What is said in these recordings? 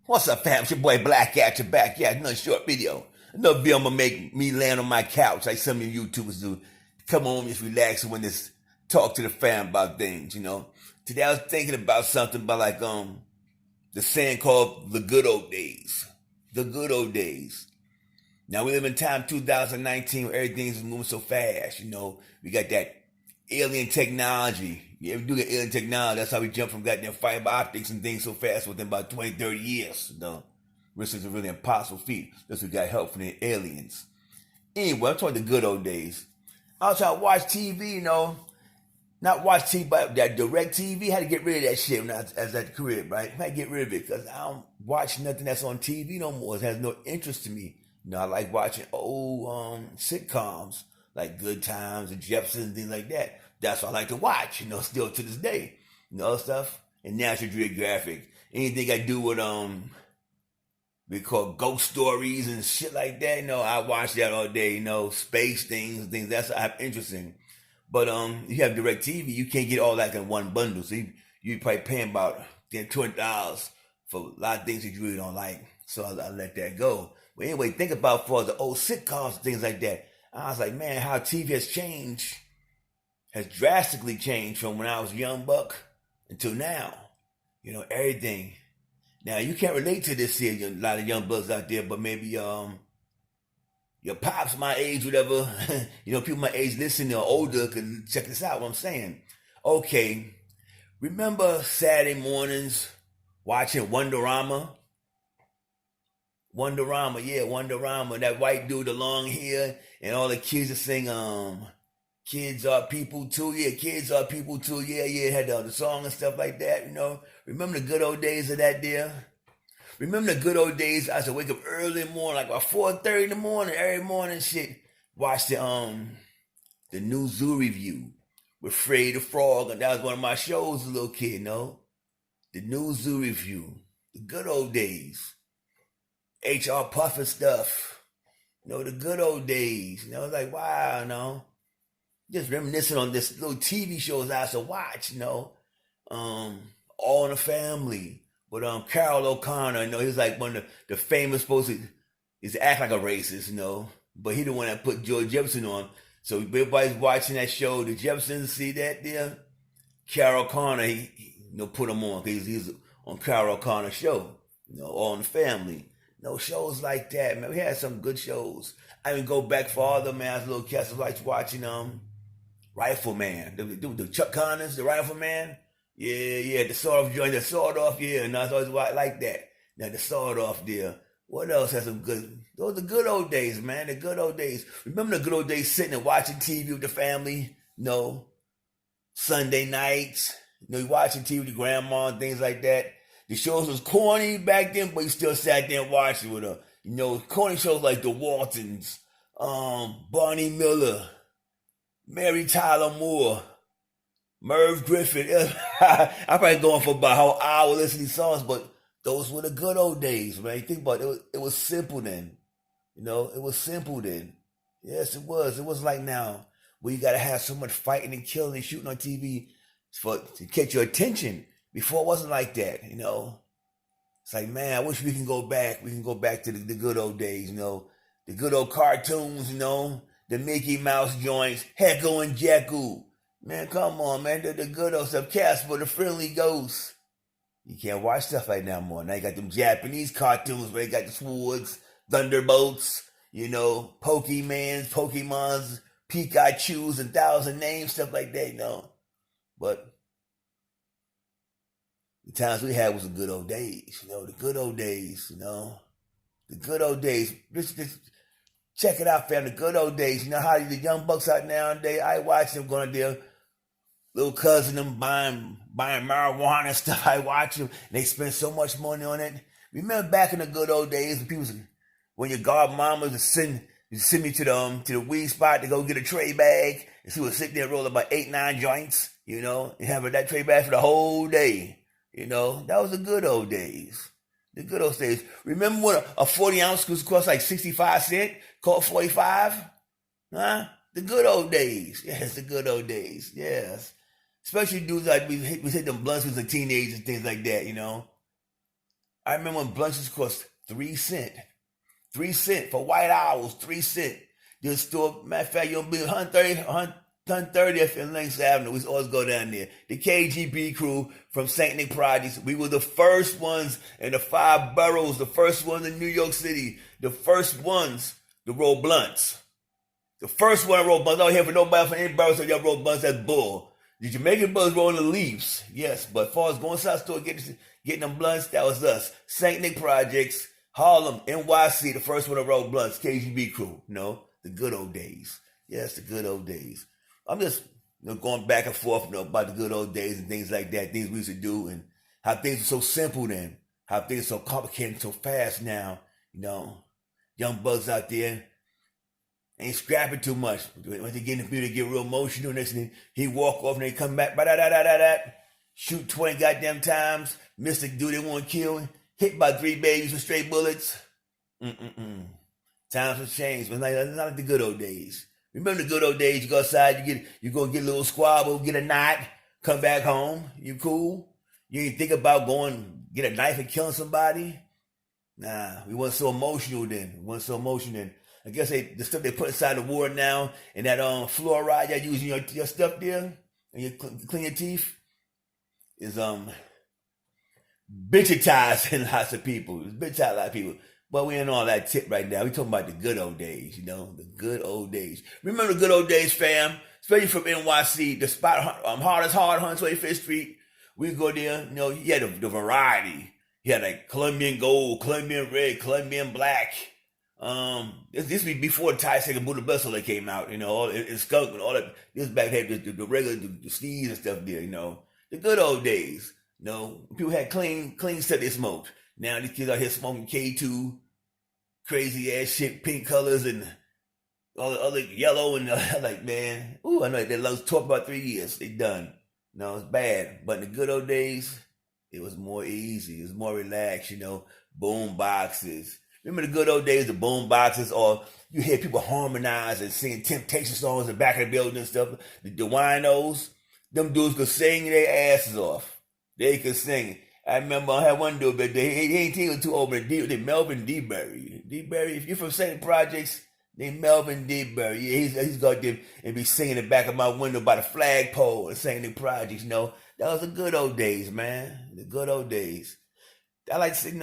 What's up, fam? It's your boy Black at your back. Yeah, another short video. Another video I'm gonna make me land on my couch like some of you YouTubers do. Come on, just relax and when this talk to the fam about things, Today I was thinking about something about the saying called the good old days. The good old days. Now we live in time 2019 where everything's moving so fast, We got that alien technology. You ever do get alien technology? That's how we jump from goddamn fiber optics and things so fast within about 20, 30 years, Which is a really impossible feat. Unless we got help from the aliens. Anyway, I'm talking the good old days. I was trying to watch TV, Not watch TV, but that direct TV. Had to get rid of that shit when I was at the crib, right? I had to get rid of it because I don't watch nothing that's on TV no more. It has no interest to me. I like watching old sitcoms like Good Times and Jefferson and things like that. That's what I like to watch, still to this day. Stuff. And National Geographic. Anything I do with we call ghost stories and shit like that, I watch that all day, space things and things that's I'm interested in. But you have direct TV, you can't get all that in one bundle. So you probably paying about $200 for a lot of things that you really don't like. So I let that go. But anyway, think about for the old sitcoms and things like that. I was like, man, how TV has drastically changed from when I was a young buck until now. Everything. Now you can't relate to this here, a lot of young bucks out there, but maybe your pops my age, whatever, people my age listening or older can check this out, what I'm saying. Okay, remember Saturday mornings watching Wonderama? Wonderama, that white dude, the long hair, and all the kids that sing, kids are people too, kids are people too, it had the song and stuff like that, Remember the good old days of that there? Remember the good old days? I used to wake up early in the morning, like about 4:30 in the morning, every morning, shit. Watch the new Zoo Review with Freddy the Frog, and that was one of my shows as a little kid, The new Zoo Review, the good old days. H.R. Puffin stuff, the good old days. It's like, wow, just reminiscing on this little TV shows I used to watch, All in the Family. But Carol O'Connor, he was like one of the famous he's act like a racist, but he the one that put George Jefferson on. So everybody's watching that show. The Jeffersons see that there? Carol O'Connor, he put him on because he's on Carol O'Connor's show, All in the Family. Shows like that, man. We had some good shows. I even go back farther, man. As a little kid, I liked watching Rifleman, the Chuck Connors, the Rifleman. Yeah, the sawed off, and I always like that. Now the sawed off there. What else has some good? Those are the good old days, man. The good old days. Remember the good old days sitting and watching TV with the family? Sunday nights. You watching TV with your grandma and things like that. The shows was corny back then, but you still sat there and watched it with her. Corny shows like The Waltons, Barney Miller, Mary Tyler Moore, Merv Griffin. I'm probably going for about a whole hour listening to these songs, but those were the good old days, man. You think about it, it was simple then. It was simple then. Yes, it was. It wasn't like now where you got to have so much fighting and killing and shooting on TV to catch your attention. Before it wasn't like that, It's like, man, I wish we can go back. We can go back to the good old days, The good old cartoons, The Mickey Mouse joints, Hecko and Jekyll. Man, come on, man. The good old stuff. Casper, the Friendly Ghost. You can't watch stuff like that more. Now you got them Japanese cartoons where they got the swords, Thunderbolts, Pokemons, Pikachus, and Thousand Names, stuff like that, But the times we had was the good old days, the good old days, the good old days. Just check it out, fam. The good old days. How the young bucks out nowadays, I watch them going to their little cousin, them buying marijuana and stuff. I watch them. And they spend so much money on it. Remember back in the good old days when your godmama would send me to the weed spot to go get a tray bag, and she would sit there and roll about 8-9 joints, and have that tray bag for the whole day. That was the good old days. The good old days. Remember when a 40 ounce cost like 65 cents? Called 45? Huh? The good old days. Yes, the good old days. Yes. Especially dudes like we hit them blunts with the teenagers and things like that, I remember when blunts cost 3 cents. 3 cents for White Owls, 3 cents. The store, matter of fact, you'll be 130th and Lynx Avenue. We always go down there. The KGB crew from St. Nick Projects. We were the first ones in the 5 boroughs, the first ones in New York City, the first ones to roll blunts. The first one to roll blunts. I don't hear from nobody from any borough, so y'all roll blunts. That's bull. The Jamaican brothers rolling the Leafs, yes, but as far as going south store getting them blunts, that was us. St. Nick Projects, Harlem, NYC, the first one to roll blunts, KGB crew. No, the good old days. Yes, the good old days. I'm just going back and forth about the good old days and things like that, things we used to do, and how things were so simple then, how things are so complicated so fast now. Young bugs out there ain't scrapping too much. When they get in the field, they get real emotional. Next thing he walk off and they come back, shoot 20 goddamn times, miss the dude they want to kill, hit by 3 babies with straight bullets. Times have changed, but it's not like the good old days. Remember the good old days? You go outside, you go get a little squabble, get a knot, come back home. You cool? You ain't think about going get a knife and killing somebody? Nah, we wasn't so emotional then. I guess the stuff they put inside the water now, and that fluoride y'all using your stuff there, and you clean your teeth, is bitchetizing lots of people. It's bitchetizing a lot of people. But we ain't on that tip right now. We talking about the good old days, the good old days. Remember the good old days, fam? Especially from NYC, the spot hardest hard, 125th Street. We go there, you had the variety. You had like Colombian gold, Colombian red, Colombian black. This be before the Thai second Buddha Bustle that came out, and skunk and all that. This back had the regular the steeds and stuff there, the good old days. People had clean stuff they smoked. Now these kids out here smoking K2, crazy ass shit, pink colors and all the other yellow, and I'm like, man, I know they lost talk about 3 years. They done. No, it's bad. But in the good old days, it was more easy. It was more relaxed, boom boxes. Remember the good old days, the boom boxes, or you hear people harmonize and singing Temptation songs in the back of the building and stuff. The winos, them dudes could sing their asses off. They could sing. I remember I had one dude, but he ain't even too old, but they Melvin DeBerry. DeBerry, if you're from St. Projects, they Melvin DeBerry. Yeah, he's got there and be singing in the back of my window by the flagpole and singing the projects, That was the good old days, man. The good old days. I like to say,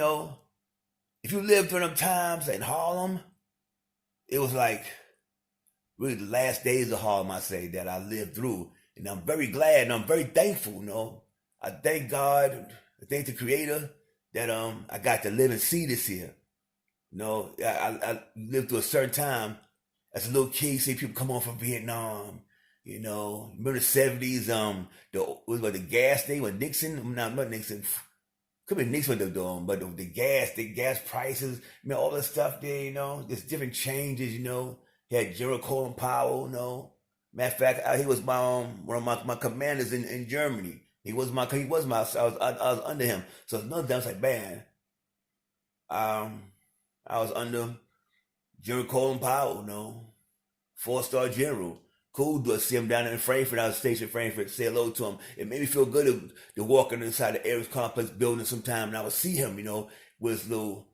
if you lived through them times in Harlem, it was like really the last days of Harlem, I say, that I lived through. And I'm very glad and I'm very thankful, I thank God, I thank the Creator that I got to live and see this here. I lived through a certain time as a little kid, see people come on from Vietnam. Remember the 70s, the gas thing with Nixon? Not Nixon. Could be Nixon but the gas prices, all that stuff there, there's different changes, He had General Colin Powell, Matter of fact, he was my one of my commanders in Germany. I was under him. So another time I was like, man, I was under General Colin Powell, 4-star general. Cool to see him down in Frankfurt. I was stationed in Frankfurt, say hello to him. It made me feel good to walk inside the Aries Complex building sometime, and I would see him, with his little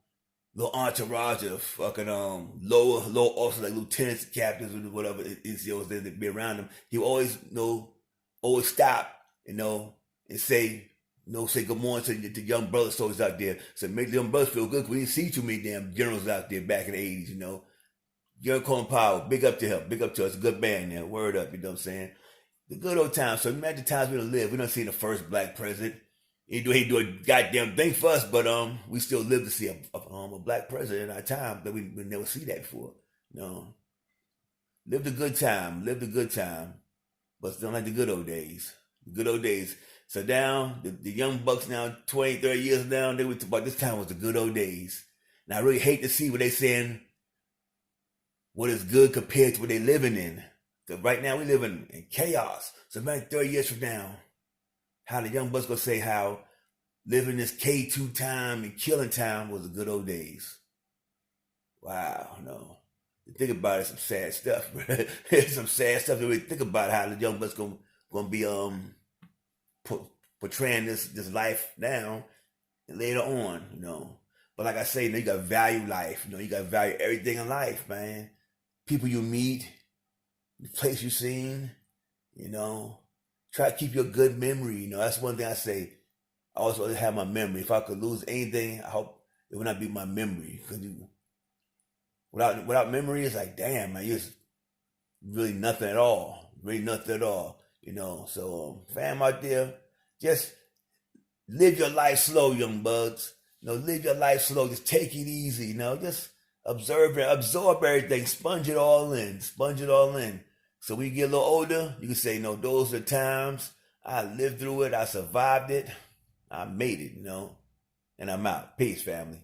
entourage of fucking lower officers, like lieutenants, captains, or whatever NCOs that be around him. He would always stop, and say good morning to young brother soldiers out there. So make the young brothers feel good, because we didn't see too many damn generals out there back in the 80s, General Colin Powell, big up to him, big up to us, a good band there, word up, you know what I'm saying? The good old times. So imagine the times we done live. We done seen the first black president. He do a goddamn thing for us, but we still live to see a black president in our time that we never see that before. Live the good time, but still like the good old days. The good old days. So now, the young bucks now, 20, 30 years down, they were about this time was the good old days. And I really hate to see what they saying, what is good compared to what they living in. Because right now we live in chaos. So maybe 30 years from now, how the young bucks gonna say how living this K2 time and killing time was the good old days. Wow, no. Think about it, some sad stuff. It's some sad stuff to really think about how the young bucks gonna be portraying this life now. later on, But like I say, you got to value life. You got to value everything in life, man. People you meet, the place you seen, you know. Try to keep your good memory. That's one thing I say. I always want to have my memory. If I could lose anything, I hope it would not be my memory. Because without memory, it's like, damn, man, you're really nothing at all. Really nothing at all. So fam out there, just live your life slow, young bugs. Live your life slow. Just take it easy. Just absorb everything. Sponge it all in. Sponge it all in. So when you get a little older, you can say, those are times I lived through it. I survived it. I made it. And I'm out. Peace, family.